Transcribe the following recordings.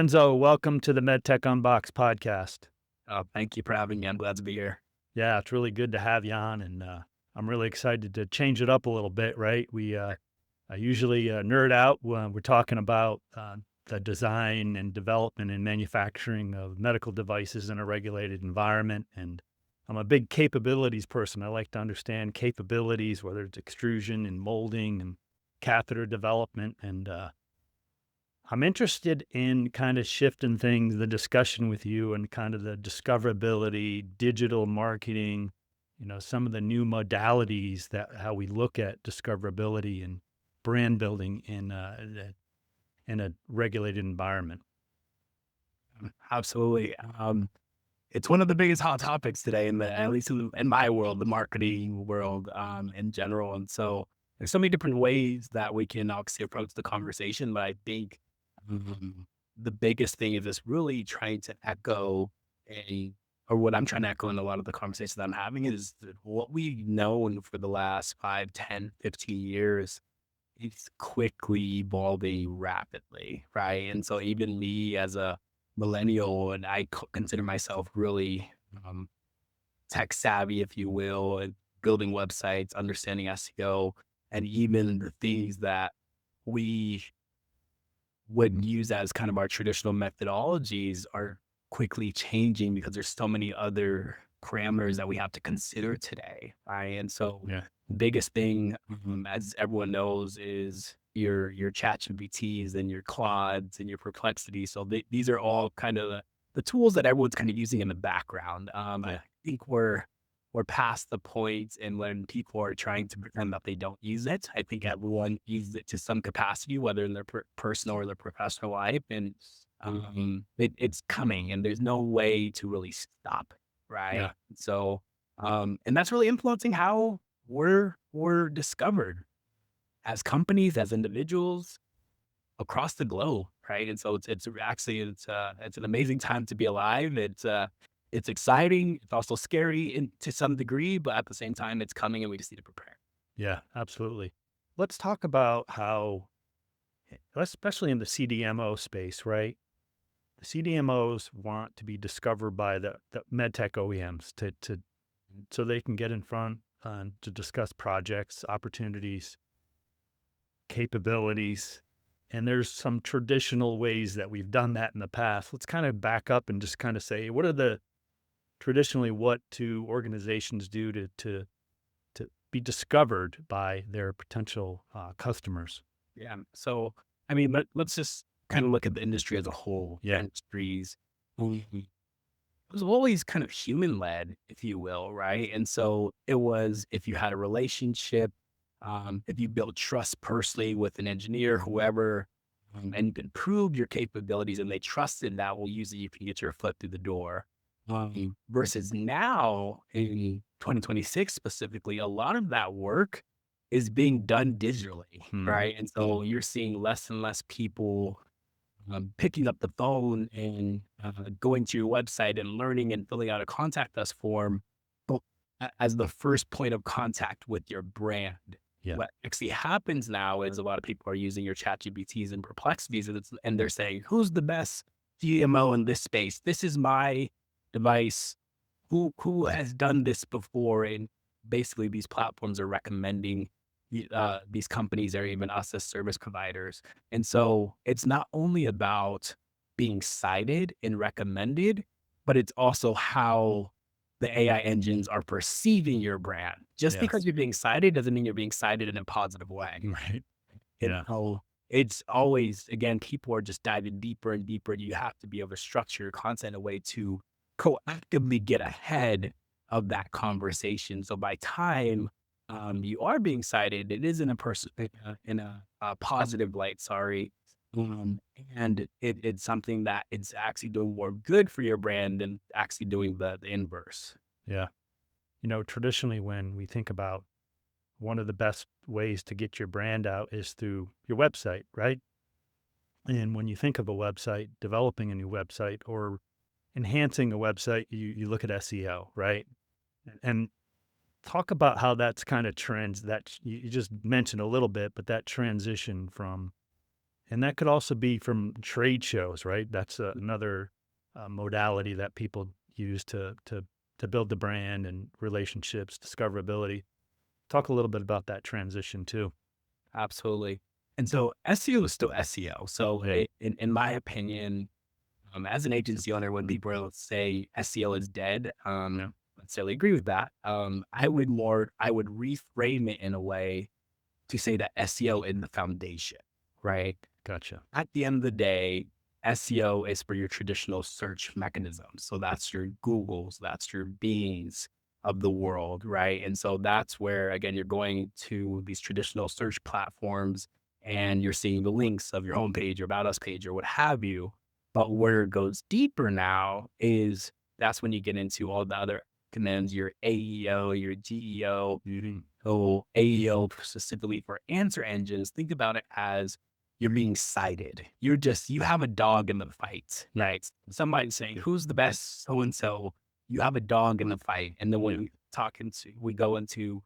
Lorenzo, welcome to the MedTech Unboxed podcast. Thank you for having me. I'm glad to be here. Yeah, it's really good to have you on, and I'm really excited to change it up a little bit. Right? I usually nerd out when we're talking about the design and development and manufacturing of medical devices in a regulated environment, and I'm a big capabilities person. I like to understand capabilities, whether it's extrusion and molding and catheter development, and I'm interested in kind of shifting things, the discussion with you and kind of the discoverability, digital marketing, some of the new modalities that how we look at discoverability and brand building in a regulated environment. Absolutely. It's one of the biggest hot topics today at least in my world, the marketing world, in general. And so there's so many different ways that we can obviously approach the conversation. But I think the biggest thing is just really trying to echo or what I'm trying to echo in a lot of the conversations that I'm having is that what we've known for the last 5, 10, 15 years. It's quickly evolving rapidly, right? And so even me as a millennial, and consider myself really um, tech savvy, if you will, and building websites, understanding SEO, and even the things that we would use as kind of our traditional methodologies are quickly changing because there's so many other parameters that we have to consider today, right? And so Yeah. the biggest thing, as everyone knows, is your ChatGPTs and your Claudes and your Perplexity. So these are all kind of the tools that everyone's kind of using in the background. Yeah. I think we're past the point, and when people are trying to pretend that they don't use it, I think everyone uses it to some capacity, whether in their personal or their professional life, and it's coming, and there's no way to really stop it, Yeah. right? So, and that's really influencing how we're discovered as companies, as individuals across the globe, right? And so it's actually it's an amazing time to be alive. It's exciting. It's also scary to some degree, but at the same time, it's coming, and we just need to prepare. Yeah, absolutely. Let's talk about how, especially in the CDMO space, right? The CDMOs want to be discovered by the medtech OEMs to so they can get in front to discuss projects, opportunities, capabilities. And there's some traditional ways that we've done that in the past. Let's kind of back up and just kind of say, what do organizations do to be discovered by their potential customers? Yeah. So, I mean, let's just kind of look at the industry as a whole. Yeah. Industries. It was always kind of human led, if you will, right? And so it was if you had a relationship, if you built trust personally with an engineer, whoever, and you can prove your capabilities and they trusted that, well, usually you can get your foot through the door. Versus now in 2026 specifically, a lot of that work is being done digitally, Hmm. right? And so you're seeing less and less people picking up the phone and going to your website and learning and filling out a contact us form but as the first point of contact with your brand. Yeah. What actually happens now is a lot of people are using your chat GPTs and perplexities and they're saying, who's the best GMO in this space? This is my device. Who has done this before? And basically these platforms are recommending these companies or even us as service providers. And so it's not only about being cited and recommended, but it's also how the AI engines are perceiving your brand. Just Yeah. because you're being cited doesn't mean you're being cited in a positive way. Right. And Yeah. so it's always, again, people are just diving deeper and deeper. And you have to be able to structure your content in a way to proactively get ahead of that conversation. So by time you are being cited, it is in a person in a positive light. Sorry, um, and it's something that it's actually doing more good for your brand than actually doing the inverse. Yeah. Traditionally, when we think about one of the best ways to get your brand out is through your website, right? And when you think of a website, developing a new website or enhancing a website, you look at SEO, right? And talk about how that's kind of trends that you just mentioned a little bit, but that transition from And that could also be from trade shows, right? That's another modality that people use to build the brand and relationships, discoverability. Talk a little bit about that transition too. Absolutely. And so SEO is still SEO. So Yeah. in my opinion, as an agency owner, when people say SEO is dead, Yeah. I necessarily agree with that. I would reframe it in a way to say that SEO is the foundation, right? Gotcha. At the end of the day, SEO is for your traditional search mechanisms. So that's your Googles, that's your Bings of the world, right? And so that's where, again, you're going to these traditional search platforms and you're seeing the links of your homepage, your About Us page, or what have you. But where it goes deeper now is that's when you get into all the other commands, your AEO, your GEO. Mhm. So AEO specifically for answer engines, think about it as you're being cited. You have a dog in the fight, right? Somebody's saying, who's the best so and so? You have a dog in the fight. And then when Yeah. we go into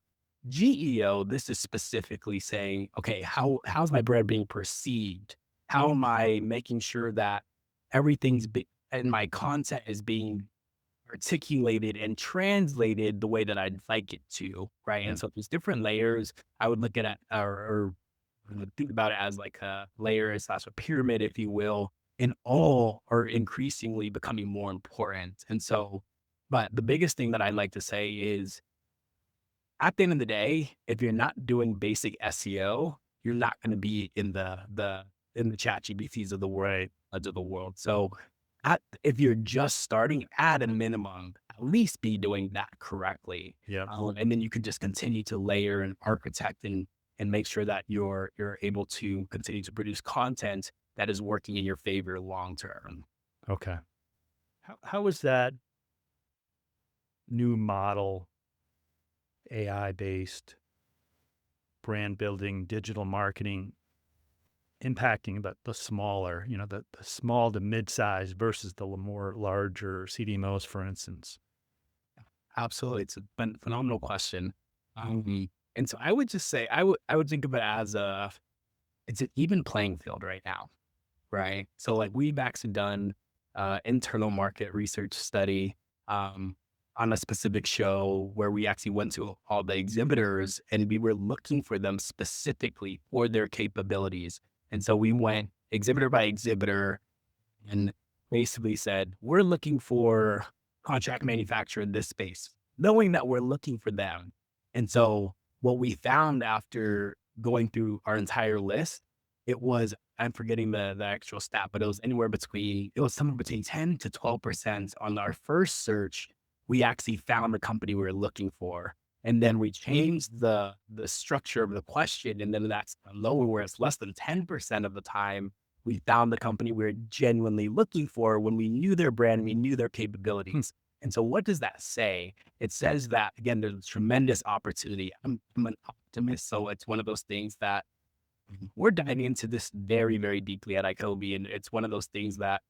GEO, this is specifically saying, okay, how's my brand being perceived? How am I making sure that and my content is being articulated and translated the way that I'd like it to, right? Yeah. And so there's different layers. I would look at it or think about it as like a layer slash a pyramid, if you will, and all are increasingly becoming more important. And so, but the biggest thing that I like to say is at the end of the day, if you're not doing basic SEO, you're not going to be in the chat GPTs of the world, Right. of the world. So if you're just starting at a minimum, at least be doing that correctly. Yeah. And then you can just continue to layer and architect and make sure that you're able to continue to produce content that is working in your favor long term. Okay. How is that new model, AI based brand building, digital marketing impacting the smaller, the small to mid size versus the more larger CDMOs, for instance? Absolutely. It's a phenomenal question. And so I would just say, I would think of it as it's an even playing field right now. Right. So like we've actually done internal market research study on a specific show where we actually went to all the exhibitors and we were looking for them specifically for their capabilities. And so we went exhibitor by exhibitor and basically said, we're looking for contract manufacturer in this space, knowing that we're looking for them. And so what we found after going through our entire list, it was, I'm forgetting the actual stat, but it was somewhere between 10 to 12% on our first search. We actually found the company we were looking for. And then we changed the structure of the question. And then that's lower, where it's less than 10% of the time we found the company we were genuinely looking for when we knew their brand, we knew their capabilities. And so what does that say? It says that, again, there's tremendous opportunity. I'm an optimist. So it's one of those things that we're diving into this very, very deeply at Icovy. And it's one of those things that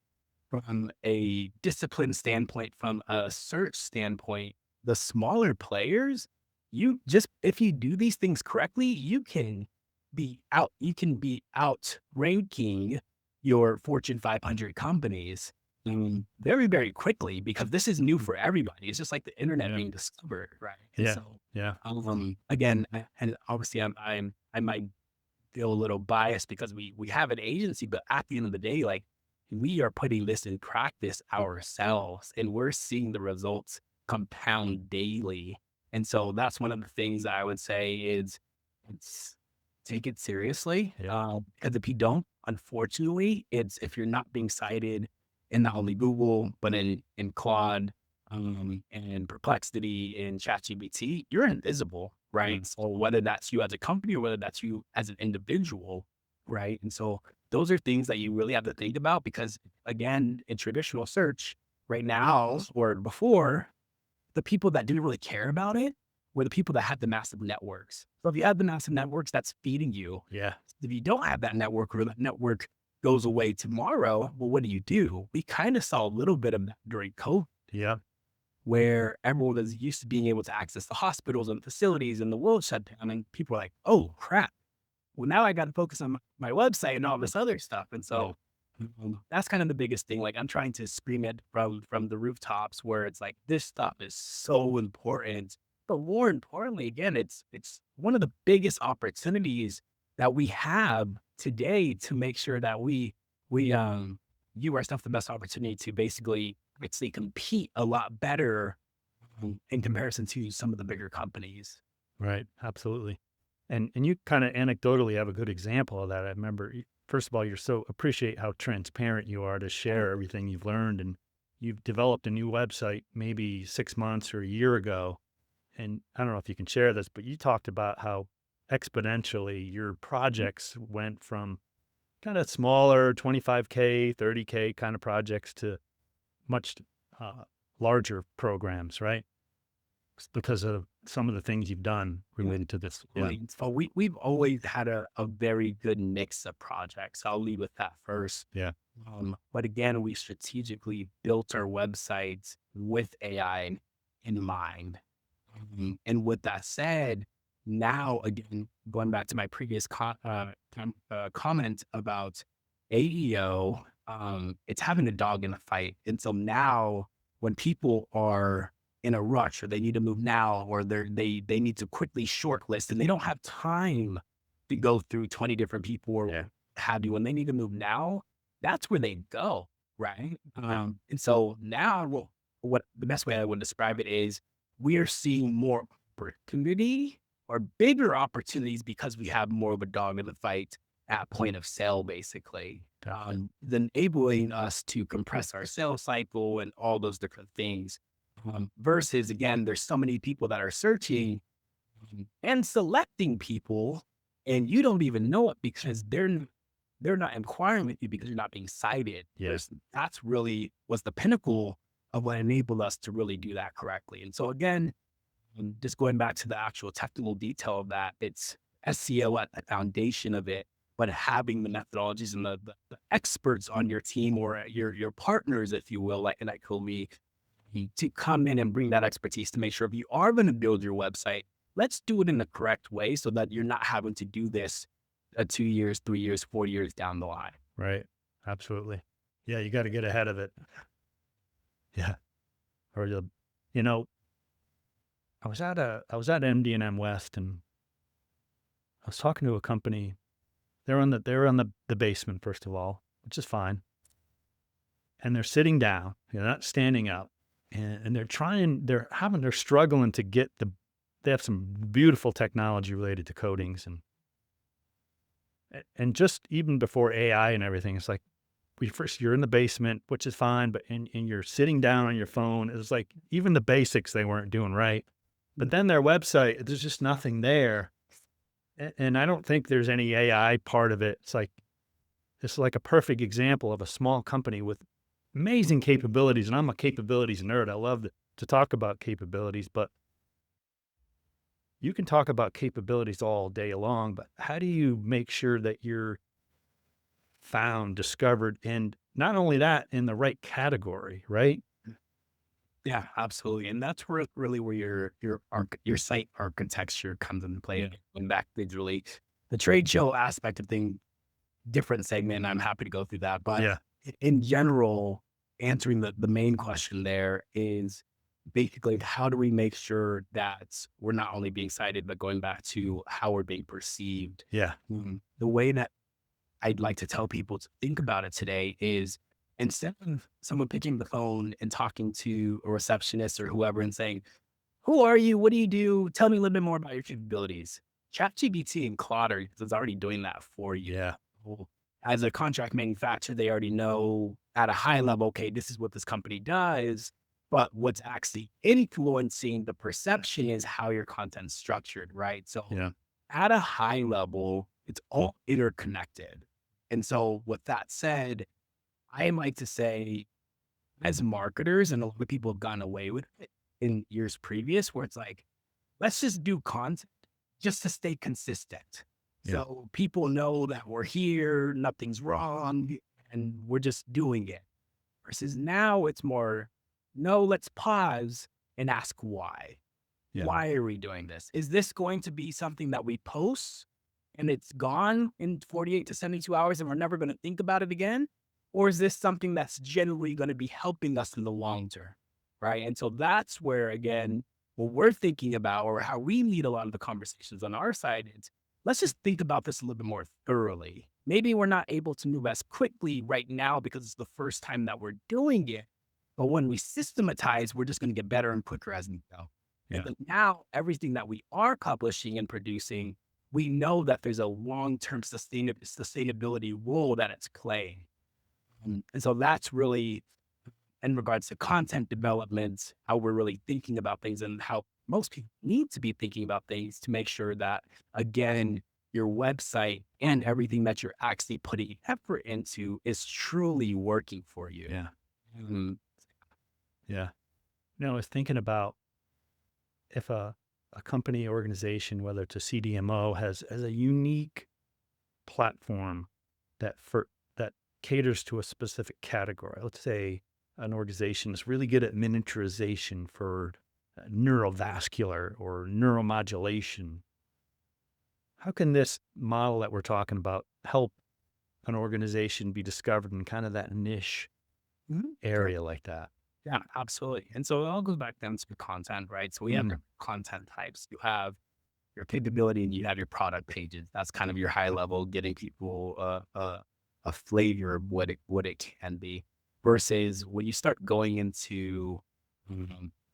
from a discipline standpoint, from a search standpoint, the smaller players, if you do these things correctly, you can be out ranking your Fortune 500 companies very, very quickly because this is new for everybody. It's just like the internet Yeah. being discovered, right? And Yeah. so, Yeah. again, and obviously I might feel a little biased because we have an agency, but at the end of the day, like we are putting this in practice ourselves and we're seeing the results compound daily. And so that's one of the things that I would say is it's take it seriously. Yeah. Because if you don't, unfortunately, it's if you're not being cited in not only Google, but in Claude, and Perplexity and ChatGPT, you're invisible, right? Mm. So whether that's you as a company or whether that's you as an individual, right? And so those are things that you really have to think about because again, in traditional search right now or before, the people that didn't really care about it were the people that had the massive networks. So if you have the massive networks, that's feeding you. Yeah. If you don't have that network or that network goes away tomorrow, well, what do? We kind of saw a little bit of that during COVID Yeah. where everyone was used to being able to access the hospitals and facilities and the world shut down and people were like, oh crap, well, now I got to focus on my website and all this other stuff. And Yeah. so that's kind of the biggest thing. Like I'm trying to scream it from the rooftops where it's like, this stuff is so important. But more importantly, again, it's one of the biggest opportunities that we have today to make sure that we give ourselves the best opportunity to basically compete a lot better in comparison to some of the bigger companies. Right. Absolutely. And you kind of anecdotally have a good example of that. I remember, first of all, you're so appreciate how transparent you are to share everything you've learned, and you've developed a new website maybe 6 months or a year ago. And I don't know if you can share this, but you talked about how exponentially your projects went from kind of smaller 25K, 30K kind of projects to much uh, larger programs, right? Because of some of the things you've done related to this. Yeah. Right. So we've always had a very good mix of projects. I'll lead with that first. Yeah. But again, we strategically built our websites with AI in mind. And with that said, now again, going back to my previous comment about AEO, it's having a dog in the fight. And so now when people are in a rush or they need to move now, or they need to quickly shortlist and they don't have time to go through 20 different people or Yeah. have you, when they need to move now, that's where they go. Right. And so now what the best way I would describe it is we are seeing more opportunity or bigger opportunities because we have more of a dog in the fight at point of sale, basically, Definitely. than enabling us to compress our sales cycle and all those different things. Versus, again, there's so many people that are searching and selecting people, and you don't even know it because they're not inquiring with you because you're not being cited. Yeah. That's really was the pinnacle of what enabled us to really do that correctly. And so again, just going back to the actual technical detail of that, it's SEO at the foundation of it, but having the methodologies and the experts on your team or your partners, if you will, like an Icovy, to come in and bring that expertise to make sure if you are going to build your website, let's do it in the correct way so that you're not having to do this 2 years, 3 years, 4 years down the line. Right. Absolutely. Yeah. You got to get ahead of it. Yeah. Or you'll, you know, I was at MD&M West, and I was talking to a company. They're on the basement, first of all, which is fine. And they're sitting down, they're not standing up, and they're struggling to get they have some beautiful technology related to coatings, and just even before AI and everything, it's like, you're in the basement, which is fine, but and you're sitting down on your phone. It's like even the basics they weren't doing right. But then their website, there's just nothing there. And I don't think there's any AI part of it. It's like a perfect example of a small company with amazing capabilities. And I'm a capabilities nerd. I love to talk about capabilities, but you can talk about capabilities all day long, but how do you make sure that you're found, discovered, and not only that, in the right category, right? Yeah, absolutely. And that's where really where your site architecture comes into play. Yeah. Going back digitally, the trade show aspect of things, different segment. And I'm happy to go through that. But Yeah. in general, answering the main question there is basically how do we make sure that we're not only being cited, but going back to how we're being perceived. Yeah. The way that I'd like to tell people to think about it today is instead of someone picking the phone and talking to a receptionist or whoever and saying, "Who are you? What do you do? Tell me a little bit more about your capabilities." ChatGPT and Claude is already doing that for you. Yeah. Well, as a contract manufacturer, they already know at a high level, okay, this is what this company does. But what's actually influencing the perception is how your content's structured, right? So Yeah. at a high level, it's all interconnected. And so with that said, I like to say as marketers, and a lot of people have gone away with it in years previous, where it's like, let's just do content just to stay consistent. Yeah. So people know that we're here, nothing's wrong, and we're just doing it. Versus now it's more, no, let's pause and ask why. Yeah. Why are we doing this? Is this going to be something that we post? and it's gone in 48 to 72 hours and we're never going to think about it again? Or is this something that's generally going to be helping us in the long term? Right. And so that's where, again, what we're thinking about, or how we lead a lot of the conversations on our side, is let's just think about this a little bit more thoroughly. Maybe we're not able to move as quickly right now because it's the first time that we're doing it. But when we systematize, we're just going to get better and quicker as we go. And Yeah. then now everything that we are publishing and producing, we know that there's a long-term sustainability role that it's playing. And so that's really, in regards to content development, how we're really thinking about things and how most people need to be thinking about things to make sure that, again, your website and everything that you're actually putting effort into is truly working for you. Yeah. Mm, Yeah. I was thinking about if a company organization, whether it's a CDMO, has a unique platform that caters to a specific category. Let's say an organization is really good at miniaturization for neurovascular or neuromodulation. How can this model that we're talking about help an organization be discovered in kind of that niche Sure. area like that? Yeah, absolutely. And so it all goes back down to content, right? So we have Mm, different content types. You have your capability and you have your product pages. That's kind of your high level, getting people a flavor of what it can be. Versus when you start going into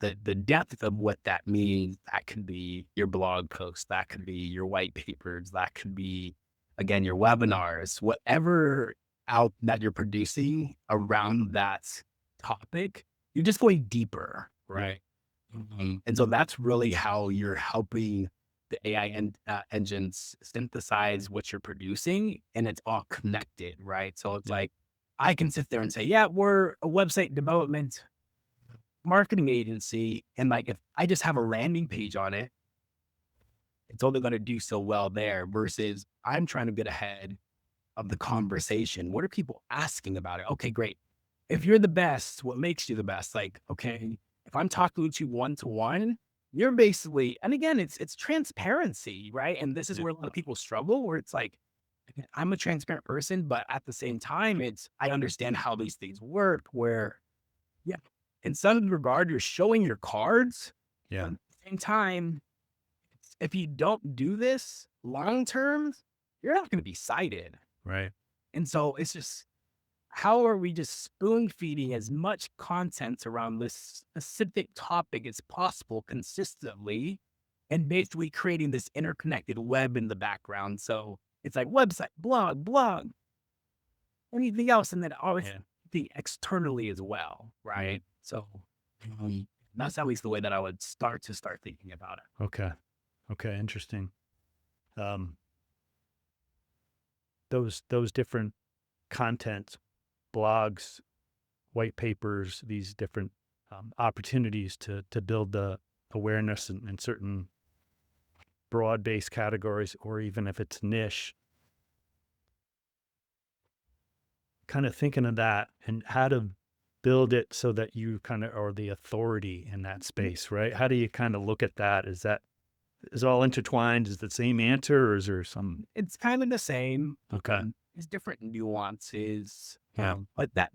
the depth of what that means, that could be your blog posts, that could be your white papers, that could be, again, your webinars, whatever out that you're producing around that topic, you're just going deeper, yeah. right? And so that's really how you're helping the AI engines synthesize what you're producing, and it's all connected, right? So it's Yeah. like I can sit there and say, yeah, we're a website development marketing agency. And like, if I just have a landing page on it, it's only going to do so well there versus I'm trying to get ahead of the conversation. What are people asking about it? Okay, great. If you're the best, what makes you the best? Like, okay, if I'm talking to you one to one, you're basically, and again, it's transparency, right? And this is Yeah. where a lot of people struggle, where it's like, okay, I'm a transparent person, but at the same time, it's I understand how these things work. Where, yeah, in some regard, you're showing your cards, but Yeah. at the same time, if you don't do this long term, you're not going to be cited. Right. And so it's just, how are we just spoon feeding as much content around this specific topic as possible consistently and basically creating this interconnected web in the background? So it's like website, blog, anything else, and then always Yeah. the externally as well, right? So that's at least the way that I would start thinking about it. Okay. Okay. Interesting. Um, those different content, blogs, white papers, these different opportunities to build the awareness in certain broad-based categories, or even if it's niche, kind of thinking of that and how to build it so that you kind of are the authority in that space, right? How do you kind of look at that? Is all intertwined? Is the same answer, or is there some? It's kind of the same. Okay. There's different nuances, Yeah. but that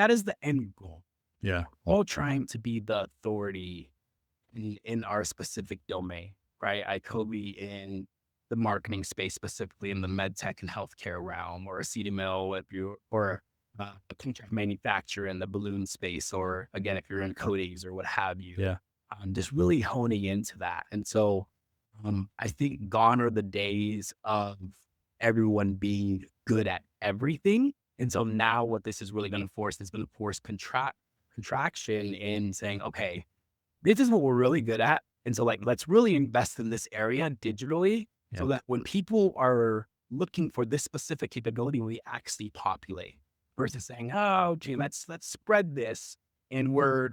is the end goal. Yeah. All trying to be the authority in our specific domain, right? Icovy in the marketing space, specifically in the MedTech and healthcare realm, or a CDMO if you, or a contract manufacturer in the balloon space, or again, if you're in coatings or what have you. Yeah. Just really honing into that. And so I think gone are the days of everyone being good at everything. And so now what this is really going to force is going to force contraction in saying, okay, this is what we're really good at. And so like, let's really invest in this area digitally Yeah. so that when people are looking for this specific capability, we actually populate versus saying, oh, gee, let's spread this. And we're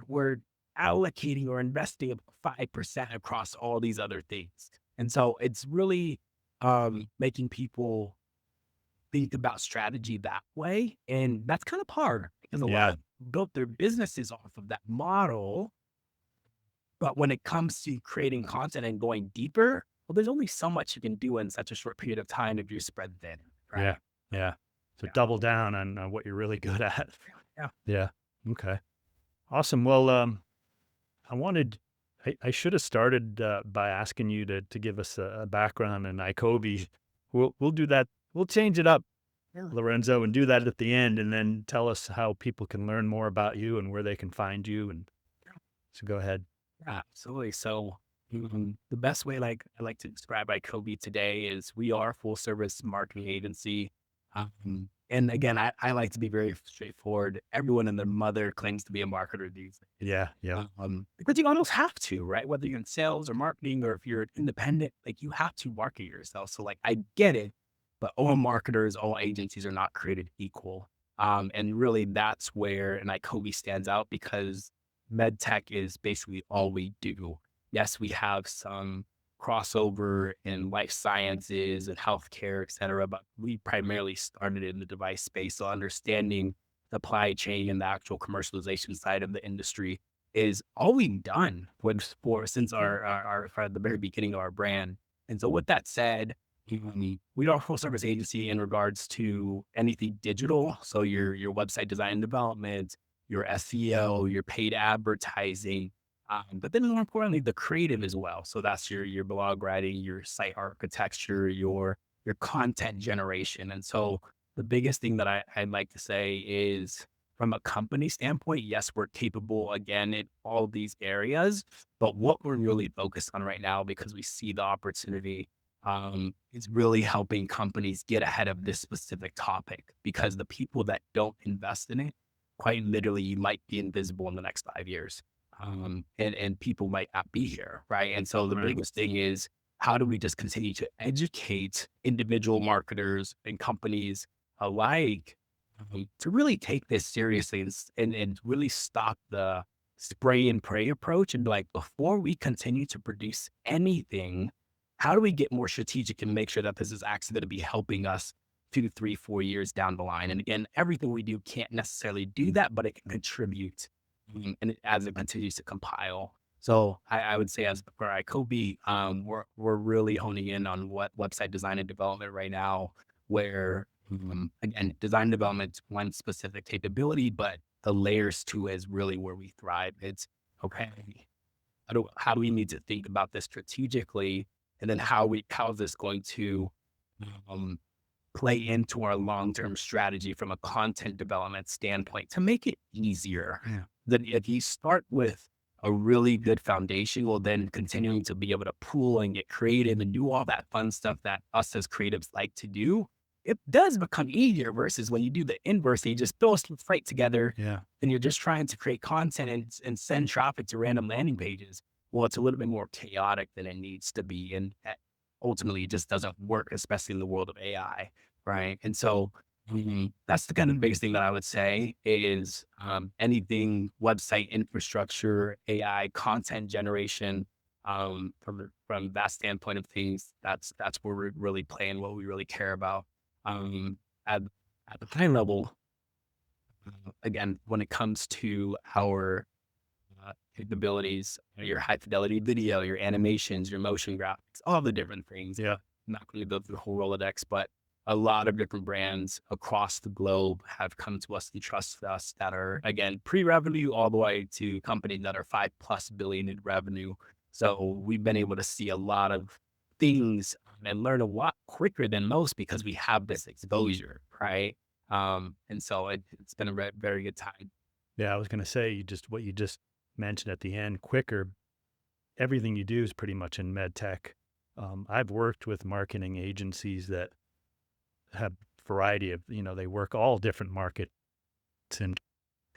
allocating or investing about 5% across all these other things. And so it's really making people think about strategy that way. And that's kind of hard because a lot Yeah. of built their businesses off of that model. But when it comes to creating content and going deeper, well, there's only so much you can do in such a short period of time if you're spread thin, Yeah. right? Yeah. So Yeah. double down on what you're really good at. Yeah. Yeah. Okay. Awesome. Well, I wanted, I should have started by asking you to give us a background in Icovy. We'll do that. We'll change it up, Yeah. Lorenzo, and do that at the end, and then tell us how people can learn more about you and where they can find you. And so go ahead. Yeah, absolutely. So the best way, like I like to describe Icovy today, is we are a full service marketing agency. And again, I like to be very straightforward. Everyone and their mother claims to be a marketer these days. Yeah. Yeah. Because you almost have to, right? Whether you're in sales or marketing, or if you're independent, like you have to market yourself. So like I get it, but all marketers, all agencies are not created equal. And really that's where an Icovy stands out, because MedTech is basically all we do. Yes, we have some crossover in life sciences and healthcare, et cetera, but we primarily started in the device space. So understanding supply chain and the actual commercialization side of the industry is all we've done for since our the very beginning of our brand. And so with that said, we are a full service agency in regards to anything digital. So your website design and development, your SEO, your paid advertising, but then more importantly, the creative as well. So that's your blog writing, your site architecture, your content generation. And so the biggest thing that I'd like to say is, from a company standpoint, yes, we're capable again in all these areas, but what we're really focused on right now, because we see the opportunity, is really helping companies get ahead of this specific topic, because the people that don't invest in it, quite literally, you might be invisible in the next 5 years. And people might not be here, right? And so the Right. biggest thing is, how do we just continue to educate individual marketers and companies alike, to really take this seriously, and really stop the spray and pray approach, and be like, before we continue to produce anything, how do we get more strategic and make sure that this is actually going to be helping us 2, 3, 4 years down the line? And again, everything we do can't necessarily do that, but it can contribute, as it continues to compile. So I would say, as for Icovy, we're really honing in on what website design and development right now, where again, design development is one specific capability, but the layers to it is really where we thrive. It's okay. How do we need to think about this strategically, and then how is this going to um, play into our long-term strategy from a content development standpoint to make it easier. Yeah. Then if you start with a really good foundation, well, then continuing to be able to pool and get creative and do all that fun stuff that us as creatives like to do, it does become easier, versus when you do the inverse, you just throw stuff right together Yeah. and you're just trying to create content and send traffic to random landing pages. Well, it's a little bit more chaotic than it needs to be. And ultimately, it just doesn't work, especially in the world of AI. Right. And so that's the kind of biggest thing that I would say is, anything website infrastructure, AI content generation, from that standpoint of things, that's where we're really playing, what we really care about. Um, at, at the high level, again, when it comes to our capabilities, your high fidelity video, your animations, your motion graphics, all the different things. Yeah. I'm not going to go through the whole Rolodex, but a lot of different brands across the globe have come to us and trust us, that are, again, pre-revenue all the way to companies that are 5+ billion in revenue. So we've been able to see a lot of things and learn a lot quicker than most, because we have this exposure, right? And so it's been a very good time. Yeah. I was going to say, what you just mentioned at the end, quicker. Everything you do is pretty much in med tech. I've worked with marketing agencies that have variety of, they work all different markets and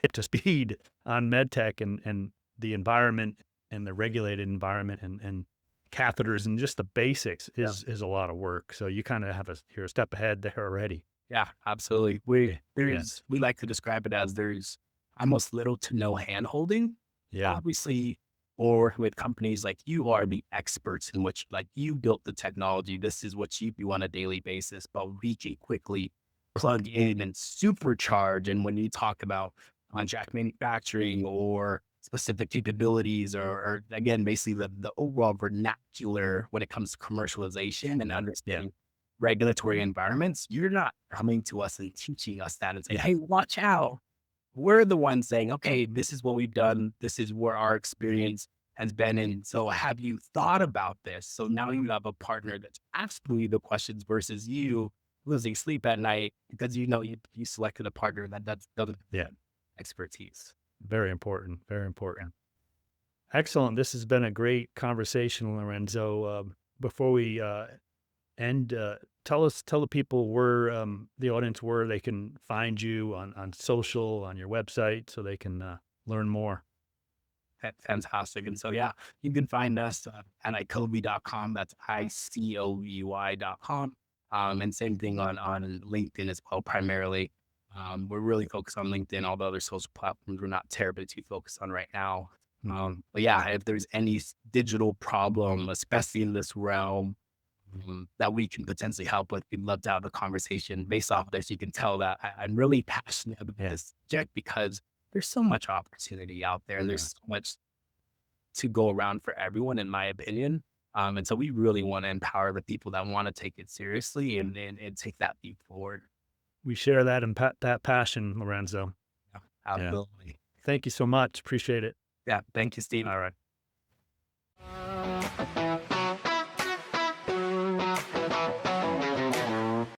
hit to speed on med tech, and the environment and the regulated environment, and catheters and just the basics is a lot of work. So you kind of you're a step ahead there already. Yeah, absolutely. Yeah. We like to describe it as, there's almost little to no hand holding. Yeah. Obviously, or with companies, like, you are the experts in which, like, you built the technology. This is what you do on a daily basis, but we can quickly plug in and supercharge. And when you talk about contract manufacturing or specific capabilities or again, basically the overall vernacular when it comes to commercialization and Yeah. understanding regulatory environments, you're not coming to us and teaching us that and saying, hey, watch out. We're the ones saying, okay, this is what we've done. This is where our experience has been. And so have you thought about this? So now you have a partner that's asking you the questions versus you losing sleep at night because you selected a partner that doesn't Yeah. have expertise. Very important. Very important. Excellent. This has been a great conversation, Lorenzo. Before we end, tell the people where the audience where they can find you on social, on your website, so they can learn more. Fantastic. And so, yeah, you can find us at Icovy.com. That's ICOVY.com. And same thing on LinkedIn as well, primarily. We're really focused on LinkedIn. All the other social platforms we're not terribly too focused on right now. But yeah, if there's any digital problem, especially in this realm, that we can potentially help with, we'd love to have a conversation. Based off this, you can tell that I'm really passionate about this subject because there's so much opportunity out there and there's so much to go around for everyone, in my opinion. And so we really want to empower the people that want to take it seriously and take that leap forward. We share that and that passion, Lorenzo. Yeah, Yeah. absolutely. Thank you so much. Appreciate it. Yeah. Thank you, Steve. All right.